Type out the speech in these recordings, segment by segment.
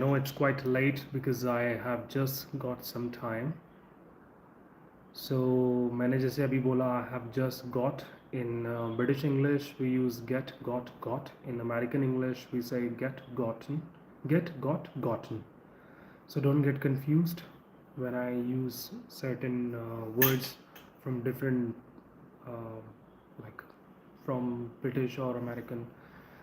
No, it's quite late because I have just got some time. So मैंने जैसे अभी बोला I have just got. In British English we use get, got. In American English we say get, gotten, get, gotten. So don't get confused when I use certain words from different uh, like from British or American.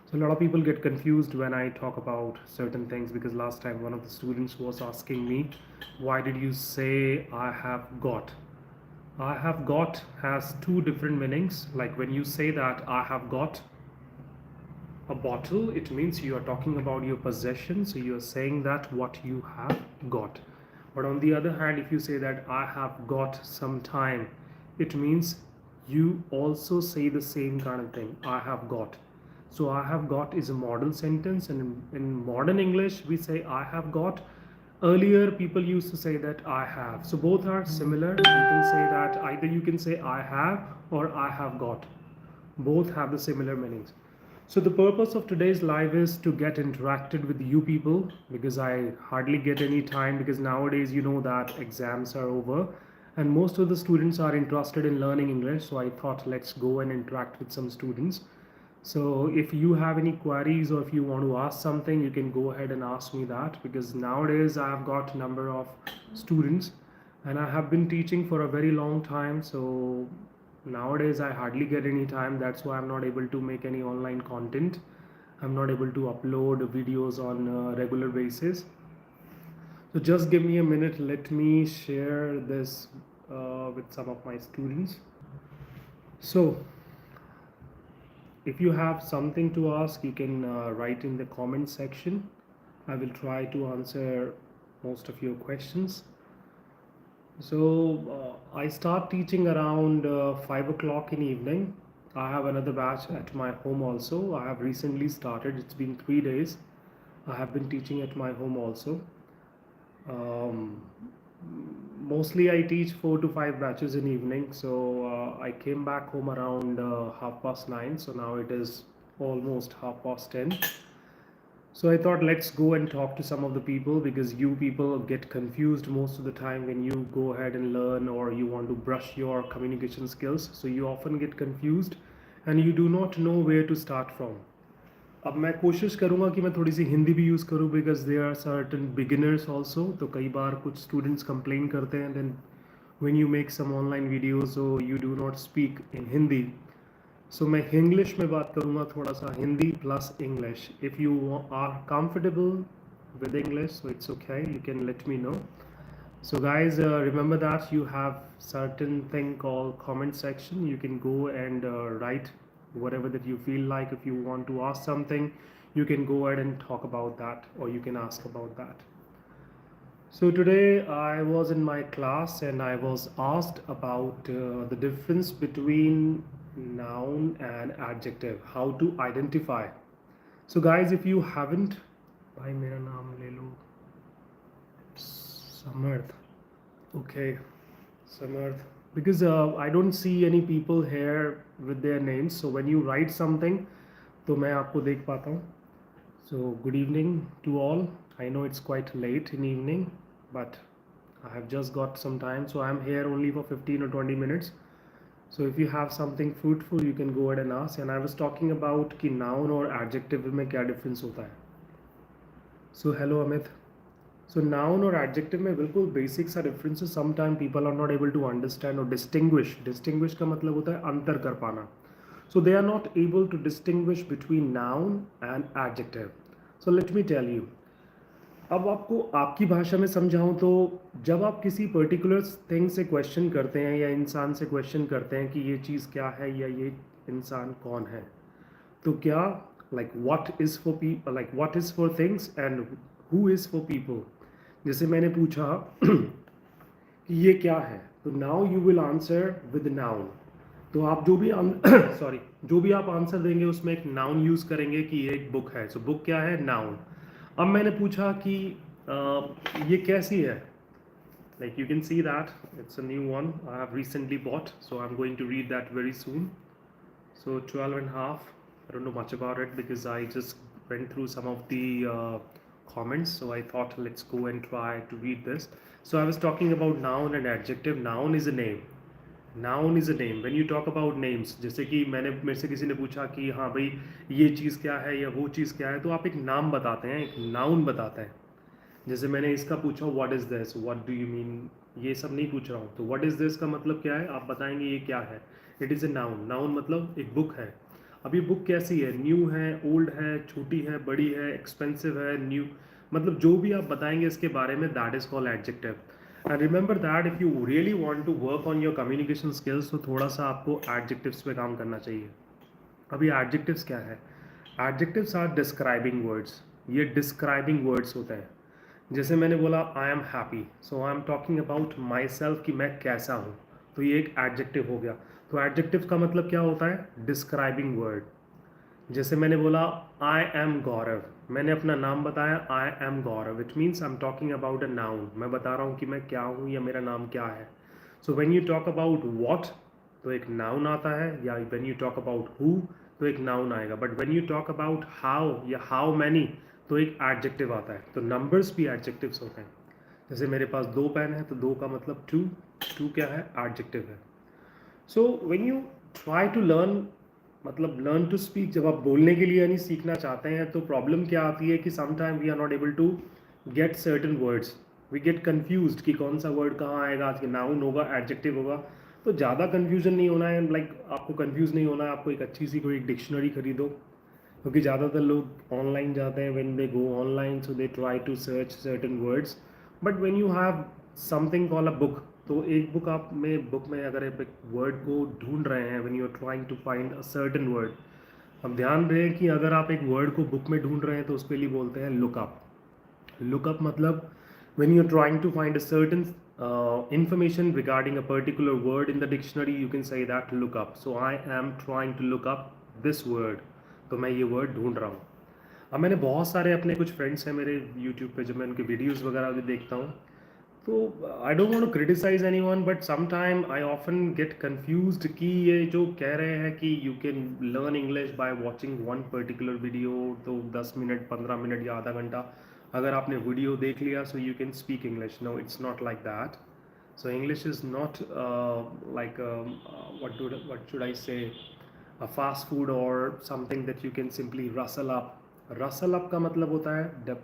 So a lot of people get confused when I talk about certain things because last time one of the students was asking me, why did you say I have got? I have got has two different meanings. Like when you say that I have got a bottle, it means you are talking about your possession. So you are saying that what you have got. But on the other hand, if you say that I have got some time, it means you also say the same kind of thing. I have got. So I have got is a model sentence, and in modern English we say I have got. Earlier people used to say that I have. So both are similar. You can say that either you can say I have or I have got. Both have the similar meanings. So the purpose of today's live is to get interacted with you people because I hardly get any time because nowadays you know that exams are over and most of the students are interested in learning English. So I thought let's go and interact with some students. So if you have any queries or if you want to ask something, you can go ahead and ask me that because nowadays I have got a number of students and I have been teaching for a very long time. So nowadays I hardly get any time. That's why I'm not able to make any online content. I'm not able to upload videos on a regular basis. So just give me a minute. Let me share this with some of my students. So if you have something to ask, you can write in the comment section. I will try to answer most of your questions. So I start teaching around 5 o'clock in evening. I have another batch at my home also. I have recently started. It's been 3 days. I have been teaching at my home also. Um, Mostly I teach 4 to 5 batches in evening. So I came back home around 9:30. So now it is almost 10:30. So I thought let's go and talk to some of the people because you people get confused most of the time when you go ahead and learn or you want to brush your communication skills. So you often get confused and you do not know where to start from. अब मैं कोशिश करूँगा कि मैं थोड़ी सी हिंदी भी use करूँ because they are certain beginners also. तो कई बार कुछ स्टूडेंट्स कंप्लेन करते हैं then when you make some online videos so you do not speak in Hindi. So मैं इंग्लिश में बात करूँगा थोड़ा सा Hindi plus English. If you are comfortable with English, so it's okay, you can let me know. So guys, remember that you have certain thing called comment section. You can go and write whatever that you feel like. If you want to ask something, you can go ahead and talk about that or you can ask about that. So today I was in my class and I was asked about the difference between noun and adjective, how to identify. So guys, if you haven't, भाई मेरा नाम ले लो, Samarth. Okay, Samarth. Because I don't see any people here with their names. So when you write something, तो मैं आपको देख पाता हूँ. So good evening to all. I know it's quite late in evening, but I have just got some time. So I'm here only for 15 or 20 minutes. So if you have something fruitful, you can go ahead and ask. And I was talking about कि noun और adjective में क्या difference होता है. So hello Amit. So noun और adjective में बिल्कुल basic सा difference है. Sometimes people are not able to understand or distinguish. Distinguish का मतलब होता है अंतर कर पाना. So they are not able to distinguish between noun and adjective. So let me tell you. अब आपको आपकी भाषा में समझाऊं तो जब आप किसी पर्टिकुलर थिंग से क्वेश्चन करते हैं या इंसान से क्वेश्चन करते हैं कि ये चीज़ क्या है या ये इंसान कौन है, तो क्या like what is for people, like what is for things and who is for people. जैसे मैंने पूछा कि ये क्या है, तो now you will answer with noun. तो आप जो भी सॉरी जो भी आप आंसर देंगे उसमें एक नाउन यूज़ करेंगे कि ये एक बुक है. सो बुक क्या है? नाउन. अब मैंने पूछा कि ये कैसी है, like you can see that it's a new one I have recently bought, so I am going to read that very soon. So 12 and a half, I don't know much about it because I just went through some of the comments, so I thought let's go and try to read this. So I was talking about noun and adjective. Noun is a name. Noun is a name. When you talk about names, जैसे कि मैंने मेरे से किसी ने पूछा कि हाँ भाई ये चीज़ क्या है या वो चीज़ क्या है, तो आप एक नाम बताते हैं, एक नाउन बताते हैं. जैसे मैंने इसका पूछा what is this, what do you mean, ये सब नहीं पूछ रहा हूँ. तो व्हाट इज़ दिस का मतलब क्या है, आप बताएंगे ये क्या है. It is a noun. Noun मतलब एक बुक है. अब ये बुक कैसी है, न्यू है, ओल्ड है, छोटी है, बड़ी है, एक्सपेंसिव है, न्यू, मतलब जो भी आप बताएंगे इसके बारे में, that is called adjective. And remember that if you really want to work on your communication skills, तो थोड़ा सा आपको एडजेक्टिव्स पे काम करना चाहिए. अभी एडजेक्टिव्स क्या है, एडजेक्टिव्स आर डिस्क्राइबिंग वर्ड्स. ये डिस्क्राइबिंग वर्ड्स होते हैं. जैसे मैंने बोला I am happy, so I am talking about my self कि मैं कैसा हूँ, तो ये एक एडजेक्टिव हो गया. तो एडजेक्टिव का मतलब क्या होता है, डिस्क्राइबिंग वर्ड. जैसे मैंने बोला आई एम गौरव, मैंने अपना नाम बताया I am Gaurav, it means I am talking about a noun. मैं बता रहा हूँ कि मैं क्या हूँ या मेरा नाम क्या है. So when you talk about what, तो एक नाउन आता है, या when you talk about who, तो एक नाउन आएगा. But when you talk about how या हाउ मैनी, तो एक एडजेक्टिव आता है. तो नंबर्स भी एडजेक्टिव्स होते हैं. जैसे मेरे पास 2 पेन है, तो 2 का मतलब 2. 2 क्या है, एडजेक्टिव है. So when you try to learn, मतलब लर्न टू स्पीक, जब आप बोलने के लिए यानी सीखना चाहते हैं, तो प्रॉब्लम क्या आती है कि sometime we are not able to get certain words. We get confused कि कौन सा वर्ड कहाँ आएगा, कि नाउन होगा, एडजेक्टिव होगा. तो ज़्यादा कन्फ्यूजन नहीं होना है, लाइक आपको कन्फ्यूज़ नहीं होना है, आपको एक अच्छी सी कोई डिक्शनरी खरीदो. क्योंकि ज़्यादातर लोग ऑनलाइन जाते हैं, when they go online, so they try to search certain words. But when you have something call a book, तो एक बुक में अगर आप एक वर्ड को ढूंढ रहे हैं, when you are trying to find a certain word, अब ध्यान रहे कि अगर आप एक वर्ड को बुक में ढूंढ रहे हैं, तो उसके लिए बोलते हैं लुकअप. लुकअप मतलब when you're trying to find a certain information regarding a particular word in the dictionary, you can say that look up. So I am trying to look up this word. तो मैं ये word ढूंढ रहा हूँ. अब मैंने बहुत सारे अपने कुछ फ्रेंड्स हैं मेरे यूट्यूब पे, जब मैं उनके वीडियोस वगैरह भी देखता हूँ, तो I don't want to criticise anyone, but some time I often get confused कि ये जो कह रहे हैं कि you can learn English by watching one particular video, तो 10 मिनट, 15 मिनट या आधा घंटा अगर आपने वीडियो देख लिया, so you can speak English. No, it's not like that. So English is not like what should I say, a fast food or something that you can simply rustle up. Rustle up का मतलब होता है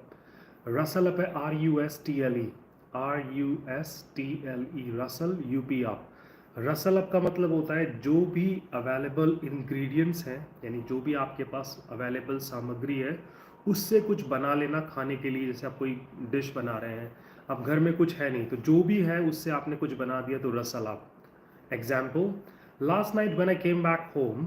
rustle up है RUSTLE, RUSTLE, rustle UP up. Russell up का मतलब होता है जो भी अवेलेबल इंग्रेडिएंट्स हैं, यानी जो भी आपके पास अवेलेबल सामग्री है, उससे कुछ बना लेना खाने के लिए. जैसे आप कोई डिश बना रहे हैं, अब घर में कुछ है नहीं, तो जो भी है उससे आपने कुछ बना दिया, तो rustle up. Example, last night when I came back home,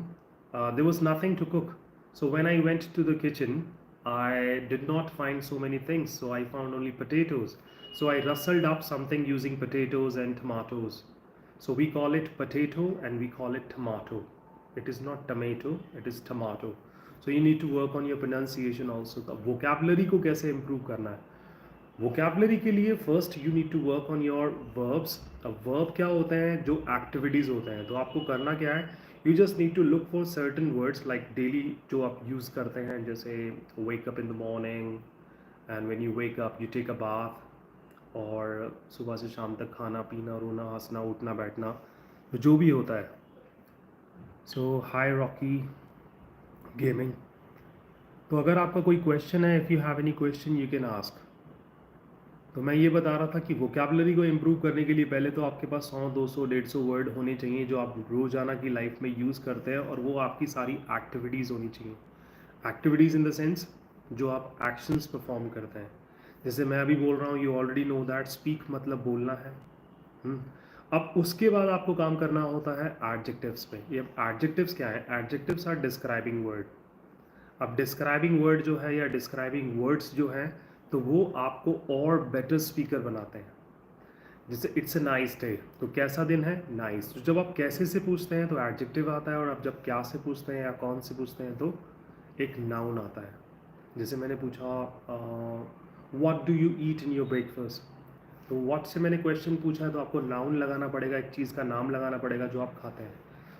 there was nothing to cook. So when I went to the kitchen, I did not find so many things, so I found only potatoes. So I rustled up something using potatoes and tomatoes. So we call it potato and we call it tomato. It is not tomato, it is tomato. So you need to work on your pronunciation also. The vocabulary को कैसे improve करना है? Vocabulary के लिए first you need to work on your verbs. अब verb क्या होते हैं? जो activities होते हैं. तो आपको करना क्या है? You just need to look for certain words like daily जो आप use करते हैं, जैसे wake up in the morning, and when you wake up you take a bath, और सुबह से शाम तक खाना पीना, रोना हंसना, उठना बैठना, तो जो भी होता है. सो हाई रॉकी गेमिंग. तो अगर आपका कोई क्वेश्चन है, if you have any question you can ask. तो मैं ये बता रहा था कि वोकेबलरी को इम्प्रूव करने के लिए पहले तो आपके पास 100, 200, 150 वर्ड होने चाहिए जो आप रोज़ाना की लाइफ में यूज़ करते हैं, और वो आपकी सारी एक्टिविटीज़ होनी चाहिए. एक्टिविटीज़ इन द सेंस जो आप एक्शंस परफॉर्म करते हैं. जैसे मैं अभी बोल रहा हूँ, you already know that speak मतलब बोलना है. अब उसके बाद आपको काम करना होता है एडजेक्टिव्स पे. ये एडजेक्टिव्स क्या है, एडजेक्टिव्स आर डिस्क्राइबिंग वर्ड. अब डिस्क्राइबिंग वर्ड जो है या डिस्क्राइबिंग वर्ड्स जो हैं, तो वो आपको और बेटर स्पीकर बनाते हैं. जैसे इट्स अ नाइस डे, तो कैसा दिन है, नाइस. तो जब आप कैसे से पूछते हैं तो एडजेक्टिव आता है, और आप जब क्या से पूछते हैं या कौन से पूछते हैं तो एक नाउन आता है. जैसे मैंने पूछा what do you eat in your breakfast, तो व्हाट से मैंने क्वेश्चन पूछा है, तो आपको नाउन लगाना पड़ेगा, एक चीज़ का नाम लगाना पड़ेगा जो आप खाते हैं.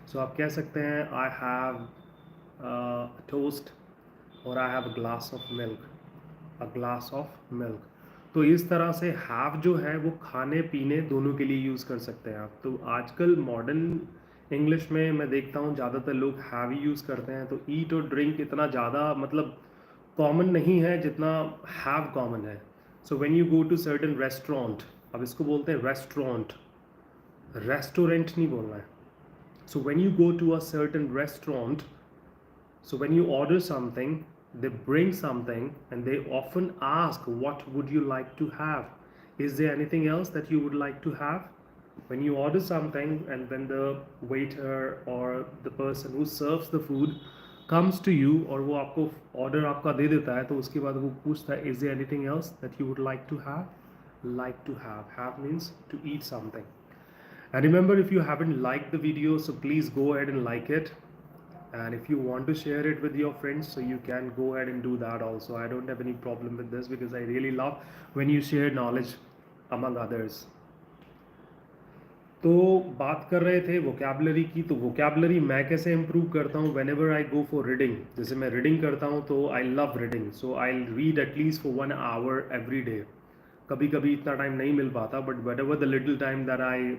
सो आप कह सकते हैं आई हैव टोस्ट, और I have a glass of milk. A glass of milk. तो इस तरह से हैव जो है वो खाने पीने दोनों के लिए यूज़ कर सकते हैं आप। तो आजकल मॉडर्न इंग्लिश में मैं देखता हूँ ज़्यादातर लोग हैव ही यूज़ करते हैं। तो ईट और ड्रिंक इतना ज़्यादा मतलब कॉमन नहीं है जितना हैव कॉमन है। So when you go to certain restaurant, अब इसको बोलते हैं रेस्टोरेंट, रेस्टोरेंट नहीं बोलना है। So when you go to a certain restaurant, so when you order something, they bring something and they often ask, what would you like to have? Is there anything else that you would like to have? When you order something and when the waiter or the person who serves the food comes to you और वो आपको order आपका दे देता है, तो उसके बाद वो पूछता है, is there anything else that you would like to have? Like to have. Have means to eat something. And remember, if you haven't liked the video, so please go ahead and like it. And if you want to share it with your friends, so you can go ahead and do that also. I don't have any problem with this because I really love when you share knowledge among others. तो बात कर रहे थे vocabulary की। तो vocabulary मैं कैसे improve करता हूँ? When ever I go for reading, जैसे मैं रीडिंग करता हूँ तो I love reading, so I read at least for 1 hour every day. कभी कभी इतना टाइम नहीं मिल पाता, but what ever the little time that I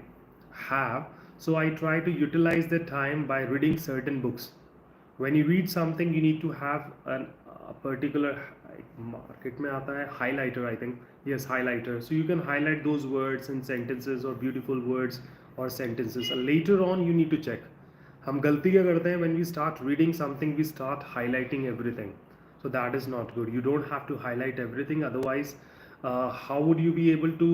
have, so I try to utilize that time by reading certain books. When you read something, you need to have a particular, market में आता है highlighter, I think, yes, highlighter, so you can highlight those words and sentences or beautiful words or sentences. And later on you need to check. हम गलती क्या करते हैं? when we start reading something, we start highlighting everything, so that is not good. You don't have to highlight everything, otherwise how would you be able to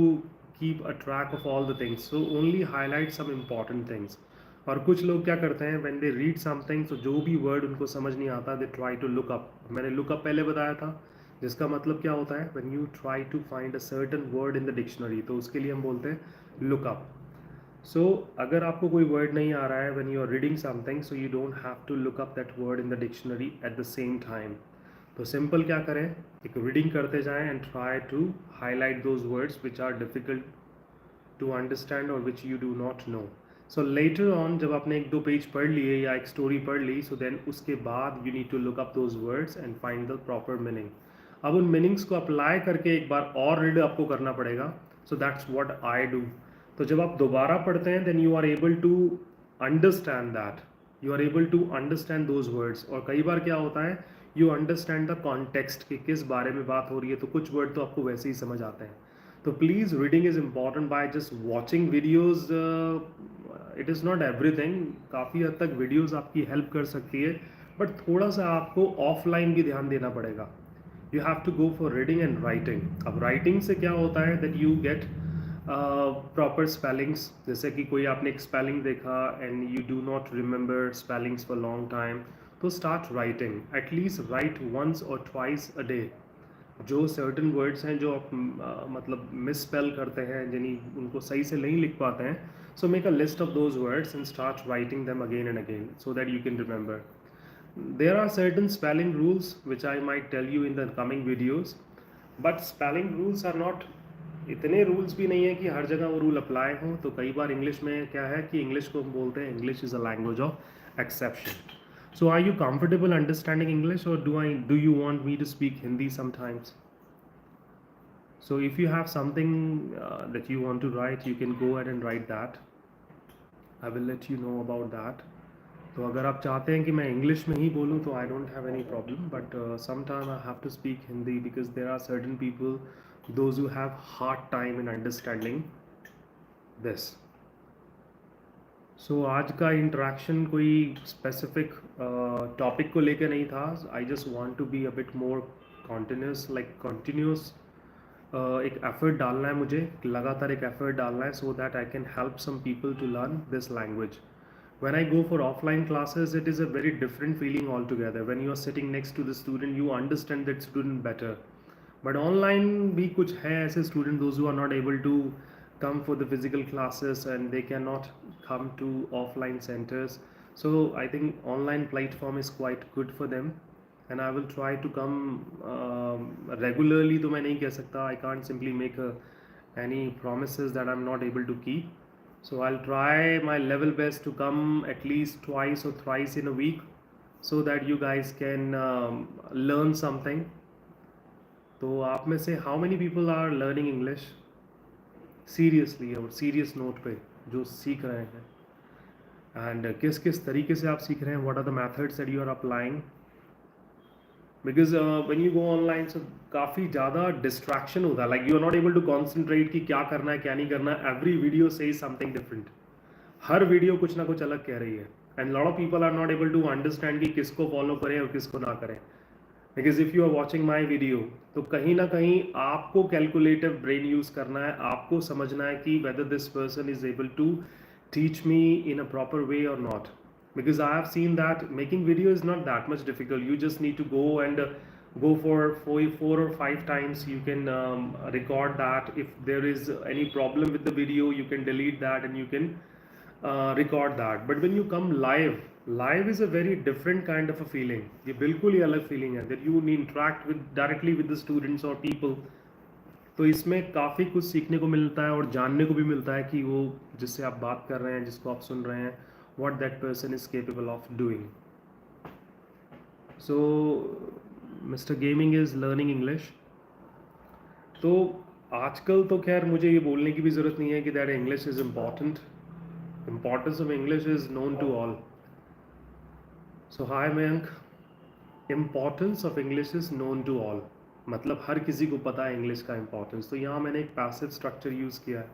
keep a track of all the things? So only highlight some important things. और कुछ लोग क्या करते हैं, when they read something, so जो भी word उनको समझ नहीं आता, they try to look up. मैंने look up पहले बताया था, जिसका मतलब क्या होता है? when you try to find a certain word in the dictionary, तो उसके लिए हम बोलते हैं look up. So अगर आपको कोई word नहीं आ रहा है when you are reading something, so you don't have to look up that word in the dictionary at the same time. तो सिंपल क्या करें, एक रीडिंग करते जाएं and try to highlight those words which are difficult to understand और which you do not know. So later on जब आपने एक दो पेज पढ़ लिए या एक स्टोरी पढ़ ली, सो देन उसके बाद you need to look up those words and find the proper meaning. अब उन मीनिंग्स को अप्लाई करके एक बार और रीड आपको करना पड़ेगा. So that's what I do. तो जब आप दोबारा पढ़ते हैं, then you are able to understand that, you are able to understand those words. और कई बार क्या होता है, यू अंडरस्टैंड द कॉन्टेक्स्ट कि किस बारे में बात हो रही है, तो कुछ वर्ड तो आपको वैसे ही समझ आते हैं. तो please, reading is important. By just watching videos it is not everything. काफ़ी हद तक वीडियोज़ आपकी हेल्प कर सकती है, बट थोड़ा सा आपको ऑफलाइन भी ध्यान देना पड़ेगा. You have to go for reading and writing. अब राइटिंग से क्या होता है, that you get proper spellings. जैसे कि कोई आपने एक स्पेलिंग देखा and you do not remember spellings for long time, तो start writing. At least write once और ट्वाइस अ डे. जो सर्टन वर्ड्स हैं जो आप मतलब मिस स्पेल करते हैं, यानी उनको सही से नहीं लिख पाते हैं, so make a list of those words and start writing them again and again so that you can remember. There are certain spelling rules which I might tell you in the coming videos, but spelling rules are not, इतने rules भी नहीं है कि हर जगह वो rule apply हों. तो कई बार इंग्लिश में क्या है कि इंग्लिश को हम बोलते हैं English is a language of exception. So are you comfortable understanding English, or do you want me to speak Hindi sometimes? So if you have something that you want to write, you can go ahead and write that. I will let you know about that. तो अगर आप चाहते हैं कि मैं English में ही बोलूँ तो I don't have any problem, but some time I have to speak Hindi because there are certain people those who have hard time in understanding this. So आज का इंटरेक्शन कोई स्पेसिफिक टॉपिक को लेकर नहीं था. I just want to be a bit more continuous, like continuous. एक effort डालना है मुझे, लगातार एक एफर्ट डालना है, so that I can help some people to learn this language. When I go for offline classes, it is a very different feeling altogether. When you are sitting next to the student, you understand that student better. But online भी कुछ है ऐसे student, those who are not able to come for the physical classes and they cannot come to offline centers. So I think online platform is quite good for them. And I will try to come regularly. तो मैं नहीं कह सकता, I can't simply make any promises that I'm not able to keep. So I'll try my level best to come at least twice or thrice in a week so that you guys can learn something. तो आप में से how many people are learning English seriously और serious note पे, जो सीख रहे हैं, एंड किस किस तरीके से आप सीख रहे हैं, what are the methods that you are applying, because when you go online so काफ़ी ज़्यादा डिस्ट्रैक्शन होता है, like you are not able to concentrate कि क्या करना है क्या नहीं करना है, एवरी वीडियो से समथिंग डिफरेंट, हर वीडियो कुछ ना कुछ अलग कह रही है, and lot of people are not able to understand कि किसको फॉलो करें और किसको ना करें, because if you are watching my video तो कहीं ना कहीं आपको कैलकुलेटिव ब्रेन यूज़ करना है, आपको समझना है कि whether this person is able to teach me in a proper way or not, because I have seen that making video is not that much difficult. You just need to go and go for four or five times. You can record that. If there is any problem with the video, you can delete that and you can record that. But when you come live, live is a very different kind of a feeling. ये बिल्कुल ही अलग feeling है that you interact with directly with the students or people. तो इसमें काफ़ी कुछ सीखने को मिलता है और जानने को भी मिलता है कि वो जिससे आप बात कर रहे हैं, जिसको आप सुन रहे हैं, what that person is capable of doing. So mister gaming is learning English. तो आजकल तो खैर मुझे ये बोलने की भी ज़रूरत नहीं है कि that English is important. Importance of English is known to all. So hi Mayank, importance of English is known to all, मतलब हर किसी को पता है इंग्लिश का इम्पॉर्टेंस. तो यहाँ मैंने एक पैसिव स्ट्रक्चर यूज़ किया है.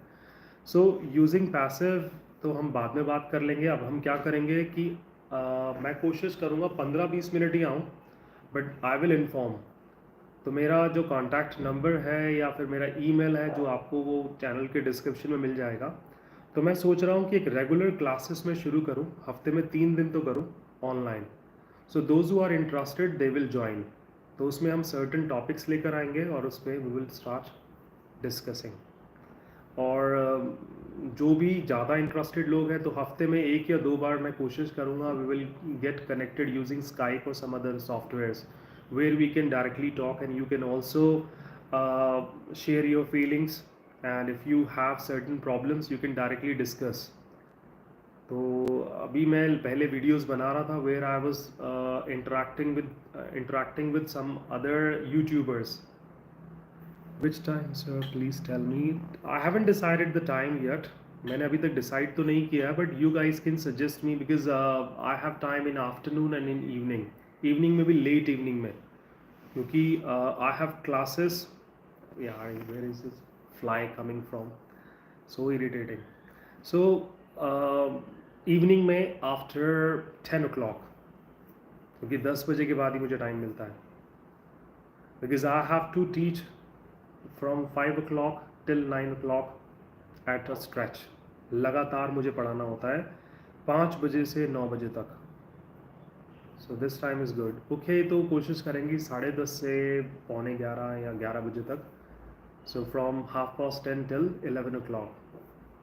सो यूजिंग पैसिव तो हम बाद में बात कर लेंगे. अब हम क्या करेंगे कि मैं कोशिश करूँगा 15-20 मिनट ही आऊँ, बट आई विल इन्फॉर्म. तो मेरा जो कॉन्टैक्ट नंबर है या फिर मेरा ईमेल है जो आपको वो चैनल के डिस्क्रिप्शन में मिल जाएगा. तो मैं सोच रहा हूँ कि एक रेगुलर क्लासेस में शुरू करूँ, हफ्ते में 3 दिन तो करूँ online. So those who are interested they will join. तो उसमें हम सर्टन टॉपिक्स लेकर आएंगे और उस पर वी विल स्टार्ट डिस्कसिंग. और जो भी ज़्यादा इंटरेस्टेड लोग हैं तो हफ्ते में 1 या 2 बार मैं कोशिश करूँगा, we will get connected using Skype और some other softwares where we can directly talk and you can also share your feelings, and if you have certain problems you can directly discuss. तो अभी मैं पहले videos बना रहा था where I was interacting with some other YouTubers. Which time, sir? Please tell me. I haven't decided the time yet. मैंने अभी तक डिसाइड तो नहीं किया है, but you guys can suggest me because I have time in afternoon and in evening. Evening में भी late evening में, क्योंकि आई हैव क्लासेस. यार where is this fly coming from, so irritating. So evening में after 10 o'clock, क्योंकि 10 बजे के बाद ही मुझे टाइम मिलता है, because I have to teach from 5 o'clock till 9 o'clock at a stretch. लगातार मुझे पढ़ाना होता है 5 बजे से 9 बजे तक. So this time is good. Okay, तो कोशिश करेंगे 10:30 से 11:45 या 11 बजे तक. So from 10:30 till 11 o'clock.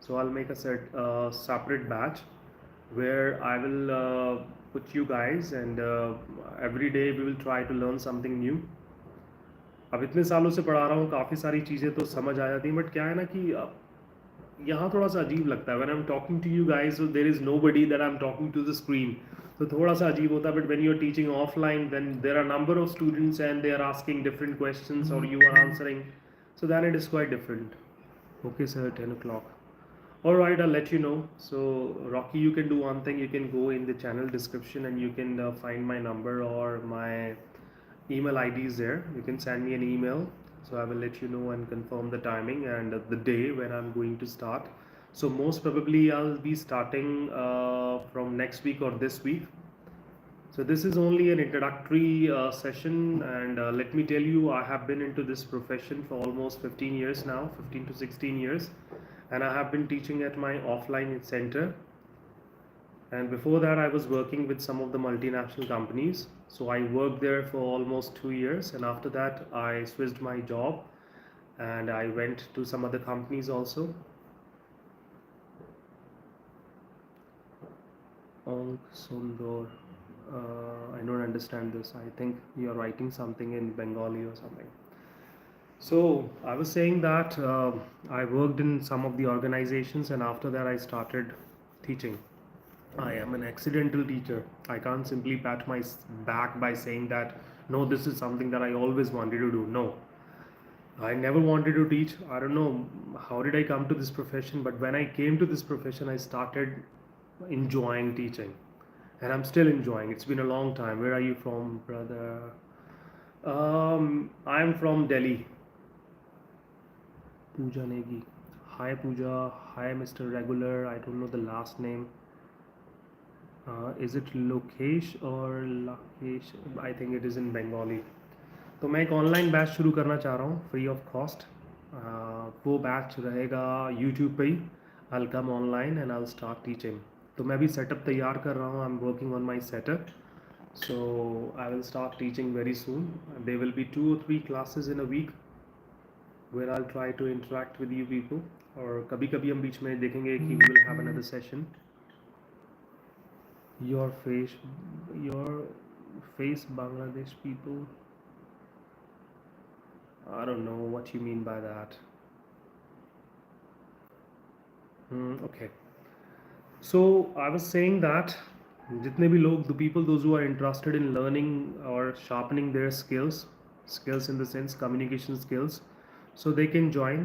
So I'll make a separate batch where I will put you guys, and every day we will try to learn something new. अब इतने सालों से पढ़ा रहा हूँ, काफ़ी सारी चीज़ें तो समझ आ जाती हैं, बट क्या है ना कि यहाँ थोड़ा सा अजीब लगता है. When I am talking to you guys there is nobody that I am talking to the screen, तो थोड़ा सा अजीब होता है. But when you are teaching offline then there are number of students and they are asking different questions और you are answering, so then it is quite different. Okay sir, 10 o'clock. All right, I'll let you know. So Rocky, you can do one thing, you can go in the channel description and you can find my number or my email ID is there. You can send me an email, so I will let you know and confirm the timing and the day when I'm going to start. So most probably I'll be starting from next week or this week. So this is only an introductory session, and let me tell you, I have been into this profession for almost 15 years now, 15 to 16 years, and I have been teaching at my offline center. And before that I was working with some of the multinational companies. So I worked there for almost 2 years, and after that I switched my job and I went to some other companies also. Sundor, I don't understand this. I think you're writing something in Bengali or something. So I was saying that I worked in some of the organizations, and after that I started teaching. I am an accidental teacher. I can't simply pat my back by saying that no, this is something that I always wanted to do. No, I never wanted to teach. I don't know how did I come to this profession, but when I came to this profession, I started enjoying teaching, and I'm still enjoying. It's been a long time. Where are you from, brother? I'm from Delhi. Pooja Negi. Hi, Pooja. Hi, Mr. Regular. I don't know the last name. Is it Lokesh or Lakesh? I think it is in Bengali. तो मैं एक online batch शुरू करना चाह रहा हूँ free of cost. वो batch रहेगा यूट्यूब पे ही. I come online and I start teaching. तो मैं भी सेटअप तैयार कर रहा हूँ. I am working on my setup. So I will start teaching very soon. They will be 2 or 3 classes in a week where I try to interact with you people. और कभी कभी हम बीच में देखेंगे कि we will have another session. Your face Bangladesh people. I don't know what you mean by that. Okay. So I was saying that जितने भी लोग, the people, those who are interested in learning or sharpening their skills in the sense communication skills, so they can join.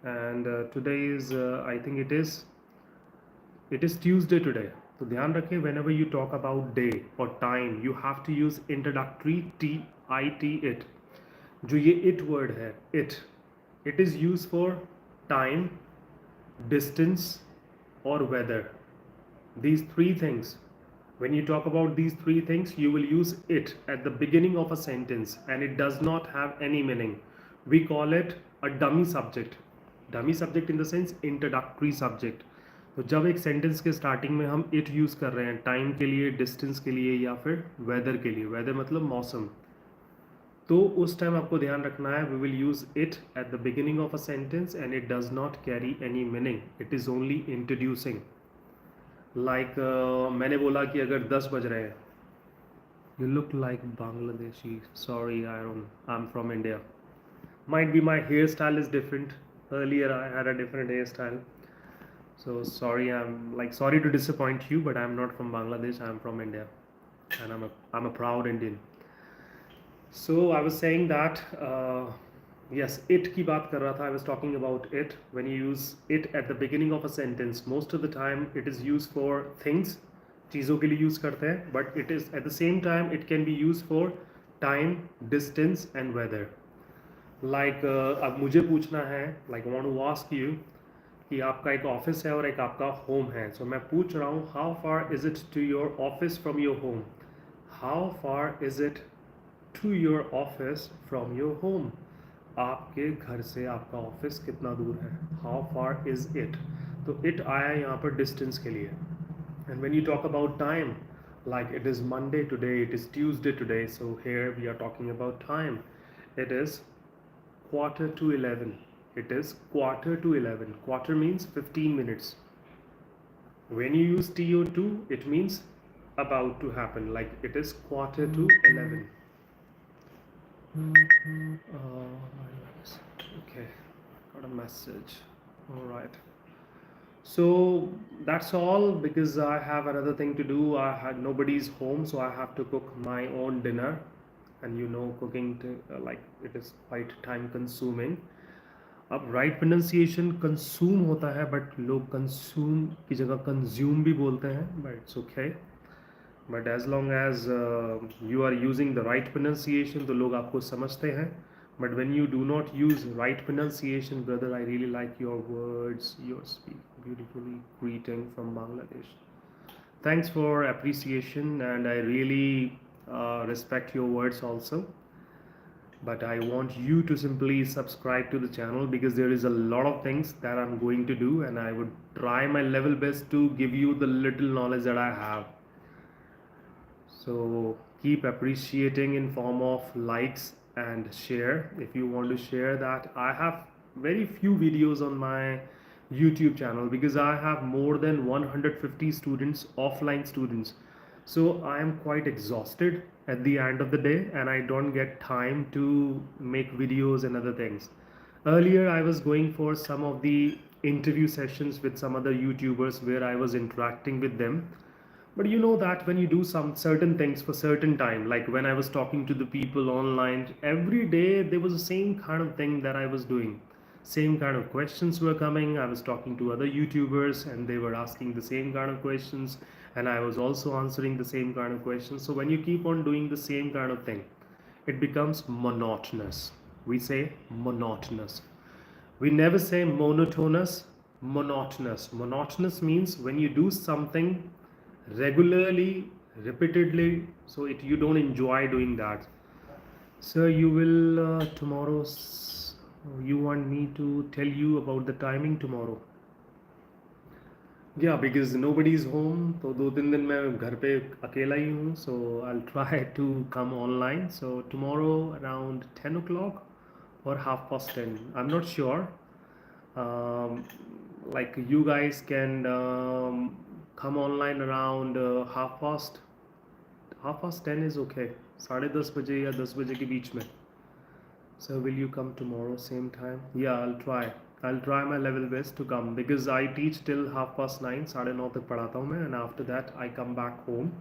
And today is, I think it is Tuesday today. तो ध्यान रखें, whenever you talk about day or time, you have to use introductory it. जो ये it word है, it is used for time, distance or weather. These three things, when you talk about these three things, you will use it at the beginning of a sentence and it does not have any meaning. We call it a dummy subject in the sense introductory subject. तो जब एक sentence के starting में हम it use कर रहे हैं time के लिए, डिस्टेंस के लिए या फिर वेदर के लिए, वेदर मतलब मौसम, तो उस टाइम आपको ध्यान रखना है we will use it at the beginning of a sentence and it does not carry any meaning. It is only introducing. Like मैंने बोला कि अगर 10 बज रहे हैं, you look like Bangladeshi. Sorry, I am from India. Might be my hairstyle is different. Earlier I had a different hairstyle. So sorry, sorry to disappoint you, but I'm not from Bangladesh. I'm from India, and I'm a proud Indian. So I was saying that yes, it की बात कर रहा था. I was talking about it. When you use it at the beginning of a sentence, most of the time it is used for things. चीज़ों के लिए use करते हैं, but it is at the same time it can be used for time, distance and weather. Like अब मुझे पूछना है, like I want to ask you कि आपका एक ऑफिस है और एक आपका होम है. सो मैं पूछ रहा हूँ how far is it to your office from your home. How far is it to your office from your home. आपके घर से आपका ऑफिस कितना दूर है. How far is it. तो इट आया यहाँ पर डिस्टेंस के लिए. And when you talk about time, like it is Monday today, it is Tuesday today, so here we are talking about time. It is quarter to 11. It is quarter to 11. Quarter means 15 minutes. When you use TO2, it means about to happen, like it is quarter to 11. Okay, got a message. All right. So that's all because I have another thing to do. I had nobody's home, so I have to cook my own dinner. And you know, cooking it is quite time consuming. अब right pronunciation कंसूम होता है, but लोग कंसूम की जगह consume भी बोलते हैं, but it's okay. But as long as you are using the right pronunciation तो लोग आपको समझते हैं. But when you do not use right pronunciation, brother, I really like your words, your speak beautifully. Greeting from Bangladesh. Thanks for appreciation, and I really respect your words also. But I want you to simply subscribe to the channel because there is a lot of things that I'm going to do, and I would try my level best to give you the little knowledge that I have. So keep appreciating in form of likes and share. If you want to share that, I have very few videos on my YouTube channel because I have more than 150 students, offline students. So I am quite exhausted at the end of the day and I don't get time to make videos and other things. Earlier I was going for some of the interview sessions with some other YouTubers where I was interacting with them, But you know that when you do some certain things for certain time, like when I was talking to the people online, every day there was the same kind of thing that I was doing. Same kind of questions were coming. I was talking to other YouTubers and they were asking the same kind of questions, and I was also answering the same kind of questions. So when you keep on doing the same kind of thing, it becomes monotonous. We say monotonous. We never say monotonous, monotonous. Monotonous means when you do something regularly, repeatedly, so you don't enjoy doing that. So you will you want me to tell you about the timing tomorrow? Yeah, because nobody is home. तो 2-3 दिन मैं घर पे अकेला ही हूँ. So I'll try to come online. So tomorrow around 10 o'clock or 10:30. I'm not sure. um, like you guys can come online around half past 10 is okay. 10:30 या 10 बजे के बीच में. So will you come tomorrow same time? Yeah, I'll try my level best to come because I teach till 9:30. 9:30 तक पढ़ाता हूँ मैं, and after that I come back home.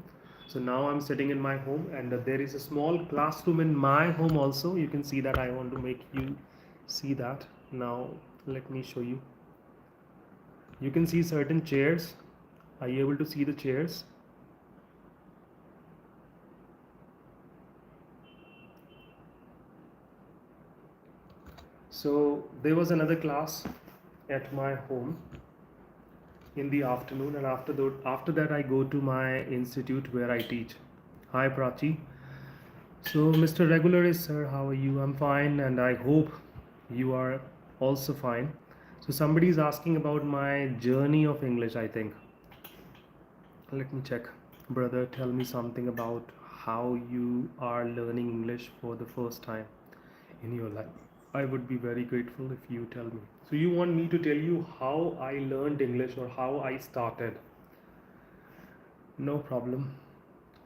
So now I'm sitting in my home, and there is a small classroom in my home also. You can see that. I want to make you see that. Now let me show you. You can see certain chairs. Are you able to see the chairs? So there was another class at my home in the afternoon, and after that I go to my institute where I teach. Hi Prachi. So Mr. Regular is, sir, how are you? I'm fine, and I hope you are also fine. So somebody is asking about my journey of English, I think. Let me check. Brother, tell me something about how you are learning English for the first time in your life. I would be very grateful if you tell me. So you want me to tell you how I learned English or how I started? No problem.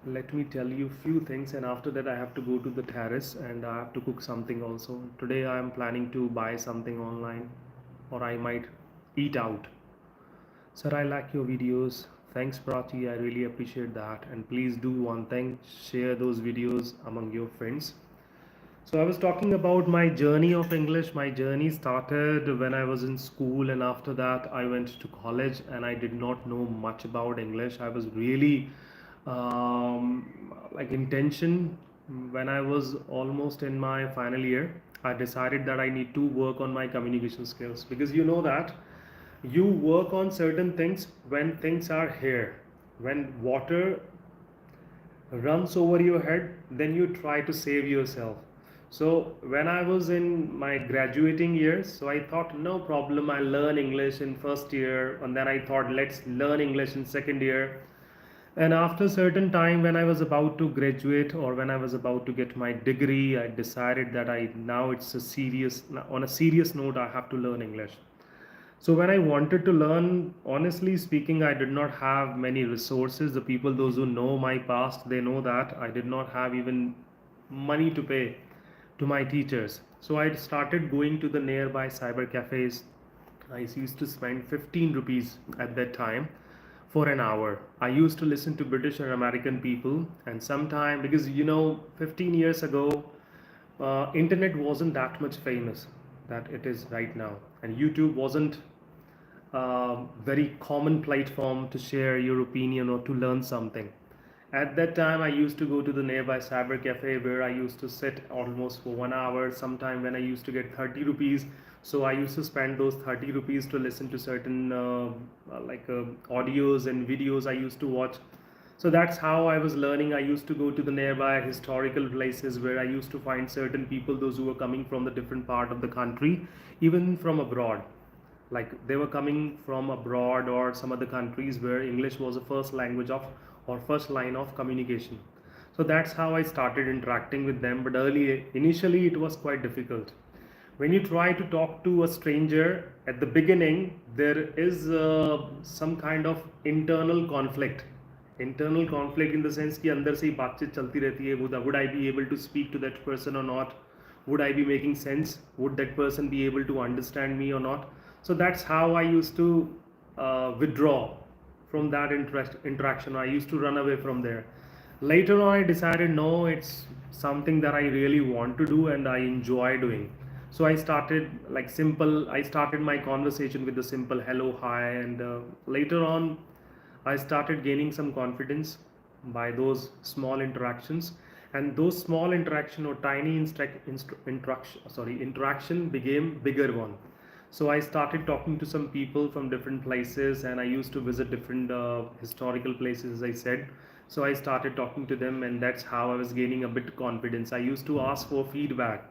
Let me tell you few things, and after that I have to go to the terrace and I have to cook something also. Today I am planning to buy something online, or I might eat out. Sir, I like your videos. Thanks, Prachi. I really appreciate that. And please do one thing, share those videos among your friends. So I was talking about my journey of English. My journey started when I was in school, and after that I went to college, and I did not know much about English. I was really like intention when I was almost in my final year. I decided that I need to work on my communication skills, because you know that you work on certain things when things are here. When water runs over your head, then you try to save yourself. So when I was in my graduating years, so I thought no problem, I learn English in first year, and then I thought let's learn English in second year. And after certain time, when I was about to graduate or when I was about to get my degree, I decided that I now it's a serious, on a serious note, I have to learn English. So when I wanted to learn, honestly speaking, I did not have many resources. The people, those who know my past, they know that I did not have even money to pay to my teachers. So I started going to the nearby cyber cafes. I used to spend 15 rupees at that time for an hour. I used to listen to British or American people, and sometime, because 15 years ago, internet wasn't that much famous that it is right now, and YouTube wasn't a very common platform to share your opinion or to learn something. At that time, I used to go to the nearby cyber cafe where I used to sit almost for 1 hour. Sometime when I used to get 30 rupees, so I used to spend those 30 rupees to listen to certain audios and videos I used to watch. So that's how I was learning. I used to go to the nearby historical places where I used to find certain people, those who were coming from the different part of the country, even from abroad. Like they were coming from abroad or some other countries where English was the first language of or first line of communication. So that's how I started interacting with them. But initially, it was quite difficult. When you try to talk to a stranger at the beginning, there is some kind of internal conflict in the sense कि अंदर से ही बातचीत चलती रहती है. Would I be able to speak to that person or not? Would I be making sense? Would that person be able to understand me or not? So that's how I used to withdraw from that interaction. I used to run away from there. Later on, I decided no, it's something that I really want to do and I enjoy doing. So I started like simple. I started my conversation with the simple hello, hi, and later on, I started gaining some confidence by those small interactions, and those small interaction or tiny interaction became bigger one. So I started talking to some people from different places, and I used to visit different historical places, as I said. So I started talking to them, and that's how I was gaining a bit confidence. I used to ask for feedback,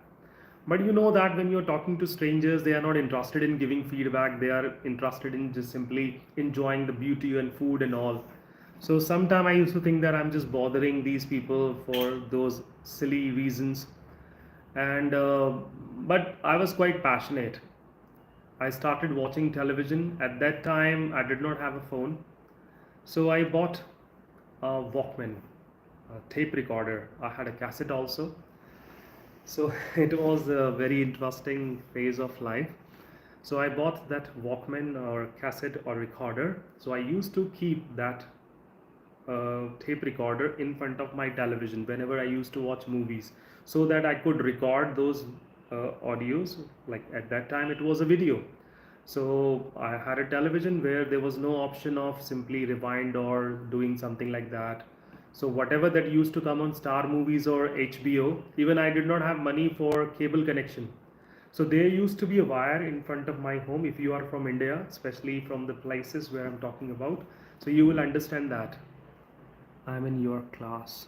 but you know that when you're talking to strangers, they are not interested in giving feedback. They are interested in just simply enjoying the beauty and food and all. So sometimes I used to think that I'm just bothering these people for those silly reasons. And but I was quite passionate. I started watching television. At that time, I did not have a phone. So I bought a Walkman, a tape recorder. I had a cassette also. So it was a very interesting phase of life. So I bought that Walkman or cassette or recorder. So I used to keep that tape recorder in front of my television whenever I used to watch movies, so that I could record those audios. Like at that time, it was a video. So I had a television where there was no option of simply rewind or doing something like that. So whatever that used to come on Star Movies or HBO, even I did not have money for cable connection. So there used to be a wire in front of my home. If you are from India, especially from the places where I'm talking about, so you will understand that. I'm in your class.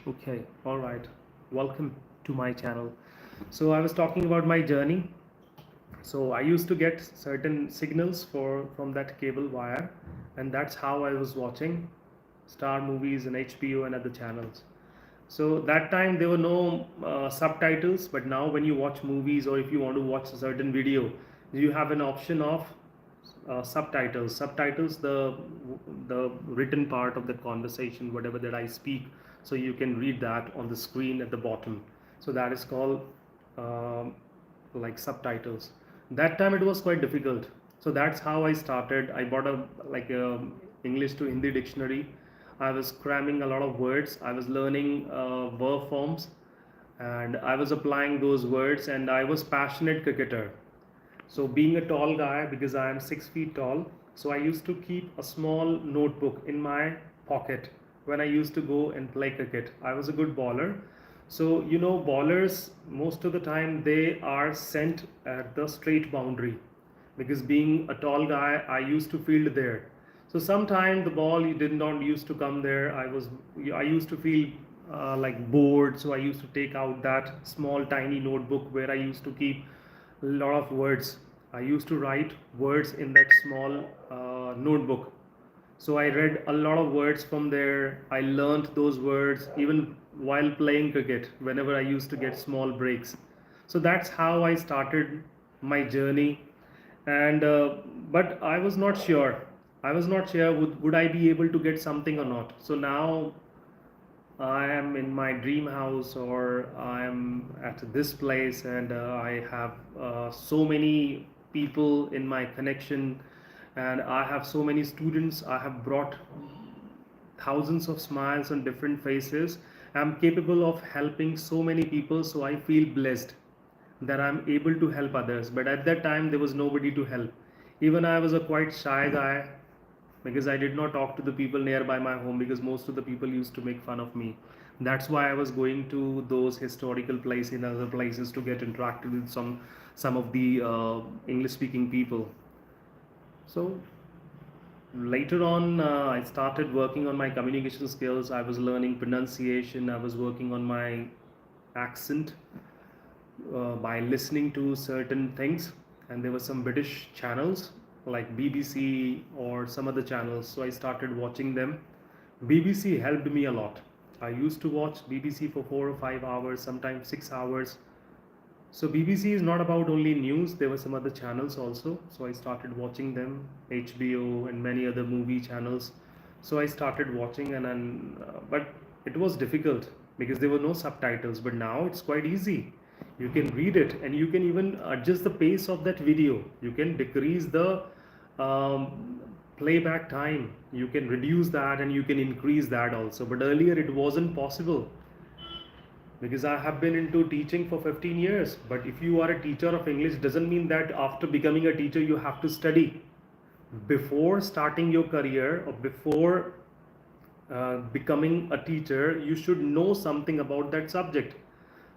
Okay. All right. Welcome to my channel. So I was talking about my journey. So I used to get certain signals from that cable wire, and that's how I was watching Star Movies and HBO and other channels. So that time there were no subtitles, but now when you watch movies or if you want to watch a certain video, you have an option of subtitles. Subtitles, the written part of the conversation, whatever that I speak, so you can read that on the screen at the bottom. So that is called um like subtitles. That time it was quite difficult. So that's how I started. I bought a English to Hindi dictionary. I was cramming a lot of words. I was learning verb forms, and I was applying those words. And I was passionate cricketer. So being a tall guy, because I am 6 feet tall, so I used to keep a small notebook in my pocket when I used to go and play cricket. I was a good bowler. So you know, bowlers most of the time they are sent at the straight boundary, because being a tall guy, I used to field there. So sometime the ball did not used to come there. I used to feel like bored. So I used to take out that small tiny notebook where I used to keep a lot of words. I used to write words in that small notebook. So I read a lot of words from there. I learned those words even while playing cricket whenever I used to get small breaks. So that's how I started my journey. And but I was not sure. I was not sure would I be able to get something or not. So now I am in my dream house, or I am at this place, and I have so many people in my connection, and I have so many students. I have brought thousands of smiles on different faces. I'm capable of helping so many people, so I feel blessed that I'm able to help others. But at that time, there was nobody to help. Even I was a quite shy guy, because I did not talk to the people nearby my home, because most of the people used to make fun of me. That's why I was going to those historical places and other places to get interacted with some of the English speaking people. So later on, I started working on my communication skills. I was learning pronunciation. I was working on my accent by listening to certain things. And there were some British channels like BBC or some other channels, so I started watching them. BBC helped me a lot. I used to watch BBC for 4 or 5 hours, sometimes 6 hours. So BBC is not about only news, there were some other channels also. So I started watching them, HBO and many other movie channels. So I started watching, and then, but it was difficult because there were no subtitles. But now it's quite easy. You can read it, and you can even adjust the pace of that video. You can decrease the playback time. You can reduce that and you can increase that also. But earlier it wasn't possible because I have been into teaching for 15 years. But if you are a teacher of English, doesn't mean that after becoming a teacher you have to study. Before starting your career or before becoming a teacher, you should know something about that subject.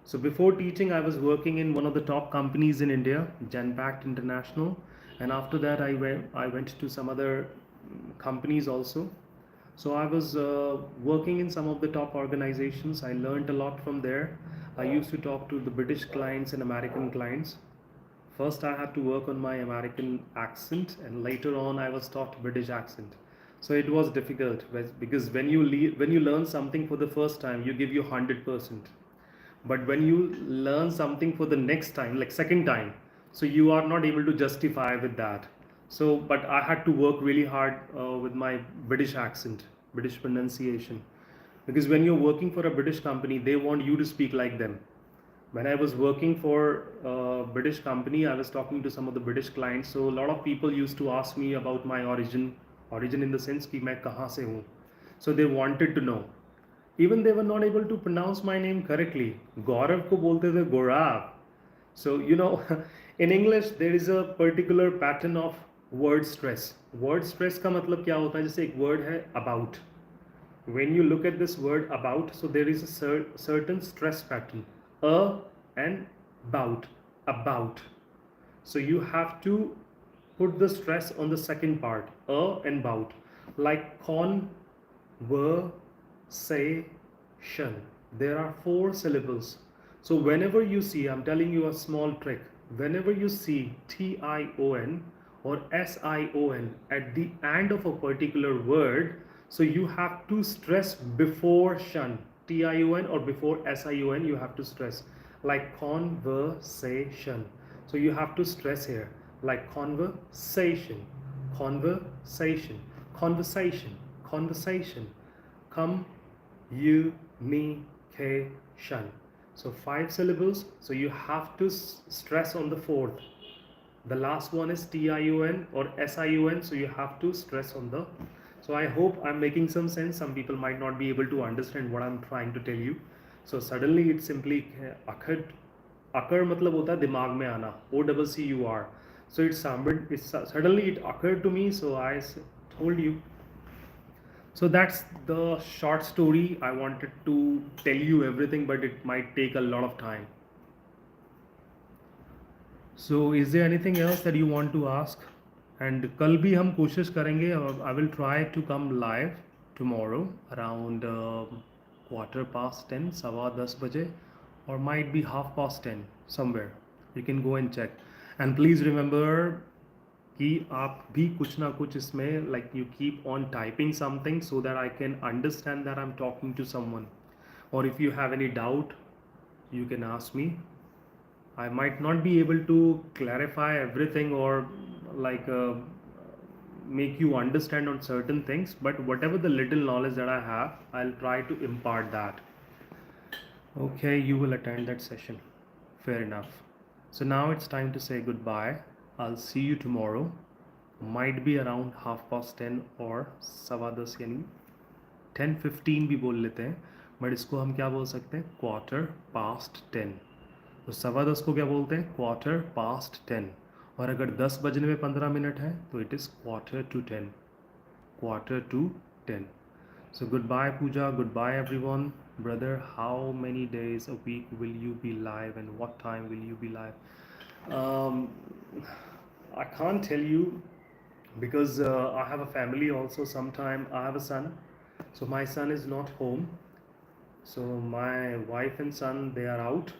So before teaching, I was working in one of the top companies in India, Genpact International, and after that, I went to some other companies also. So I was working in some of the top organizations. I learned a lot from there. I used to talk to the British clients and American clients. First, I had to work on my American accent, and later on, I was taught British accent. So it was difficult because when you learn something for the first time, you give your 100%. But when you learn something for the next time, like second time, so you are not able to justify with that. So but I had to work really hard with my British accent, British pronunciation, because when you're working for a British company, they want you to speak like them. When I was working for a British company, I was talking to some of the British clients. So a lot of people used to ask me about my origin in the sense कि मैं कहाँ से हूँ. So they wanted to know. Even they were not able to pronounce my name correctly. Gaurav को बोलते थे Gaurav. So in English there is a particular pattern of word stress. Word stress का मतलब क्या होता है? जैसे एक word है about. When you look at this word about, so there is a certain stress pattern. A and bout, about. So you have to put the stress on the second part, a and bout, like conversation. There are 4 syllables. So whenever you see, I'm telling you a small trick, whenever you see tion or sion at the end of a particular word, so you have to stress before shun, tion or before sion, you have to stress, like conversation. So you have to stress here, like conversation, conversation, conversation, conversation, communication. So 5 syllables. So you have to stress on the fourth. The last one is tion or sion. So you have to stress on the. So I hope I'm making some sense. Some people might not be able to understand what I'm trying to tell you. So suddenly it simply occurred. Occur मतलब होता है दिमाग में आना. OCCUR. So suddenly it occurred to me. So I told you. So that's the short story. I wanted to tell you everything, but it might take a lot of time. So is there anything else that you want to ask? And कल भी हम कोशिश करेंगे. I will try to come live tomorrow around 10:15, 10:15 or might be 10:30 somewhere. You can go and check. And please remember कि आप भी कुछ ना कुछ इसमें, like you keep on typing something so that I can understand that I'm talking to someone. Or if you have any doubt, you can ask me. I might not be able to clarify everything or like make you understand on certain things, but whatever the little knowledge that I have, I'll try to impart that. Okay, you will attend that session. Fair enough. So now it's time to say goodbye. I'll see you tomorrow. Might be around 10:30 or 10:15 यानी 10:15 भी बोल लेते हैं, but इसको हम क्या बोल सकते हैं? 10:15. तो 10:15 को क्या बोलते हैं? 10:15. और अगर 10 बजने में 15 मिनट है तो it is 10:45. 10:45. So goodbye Pooja, goodbye everyone. Brother, how many days a week will you be live and what time will you be live? I can't tell you because I have a family also. Sometime I have a son, so my son is not home. So my wife and son, they are out.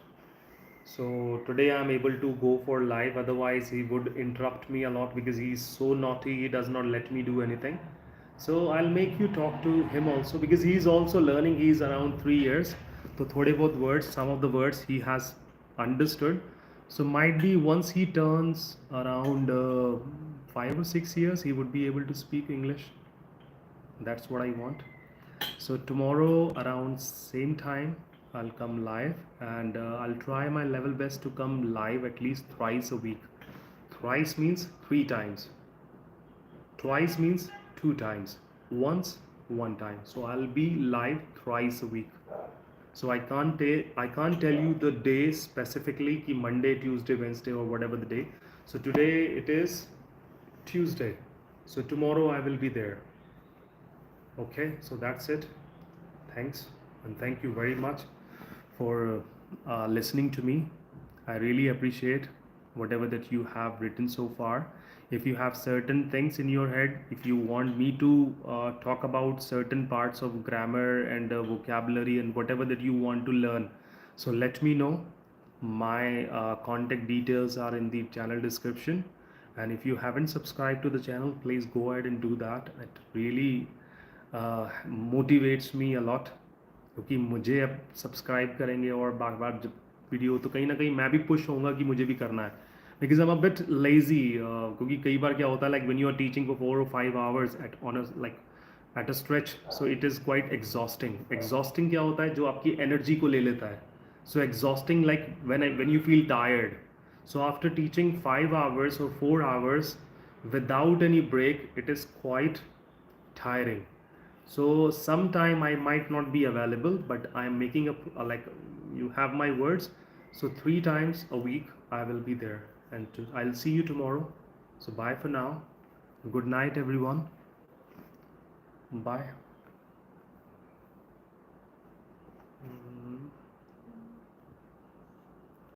So today I'm able to go for live, otherwise he would interrupt me a lot because he's so naughty, he does not let me do anything. So I'll make you talk to him also because he's also learning. He's around 3 years. So थोड़े बहुत words, some of the words he has understood. So might be once he turns around 5 or 6 years, he would be able to speak English. That's what I want. So tomorrow around same time, I'll come live and I'll try my level best to come live at least thrice a week. Thrice means 3 times. Twice means 2 times. Once, 1 time. So I'll be live thrice a week. So I can't tell you the day specifically ki Monday, Tuesday, Wednesday or whatever the day. So today it is Tuesday. So tomorrow I will be there. Okay, so that's it. Thanks, and thank you very much for listening to me. I really appreciate whatever that you have written so far. If you have certain things in your head, if you want me to talk about certain parts of grammar and vocabulary and whatever that you want to learn, so let me know. My contact details are in the channel description. And if you haven't subscribed to the channel, please go ahead and do that. It really motivates me a lot, क्योंकि मुझे अब subscribe करेंगे और बार बार जब video, तो कहीं ना कहीं मैं भी पुश होऊंगा कि मुझे भी करना है, because I am a bit lazy. क्योंकि कई बार क्या होता है, like when you are teaching for 4 or 5 hours at on a like at a stretch, so it is quite exhausting. Exhausting क्या होता है, जो आपकी एनर्जी को ले लेता है। So exhausting like when you feel tired. So after teaching 5 hours or 4 hours without any break, it is quite tiring. So sometime I might not be available, but I am making like, you have my words. So 3 times a week I will be there, and I'll see you tomorrow. So bye for now. Good night, everyone. Bye.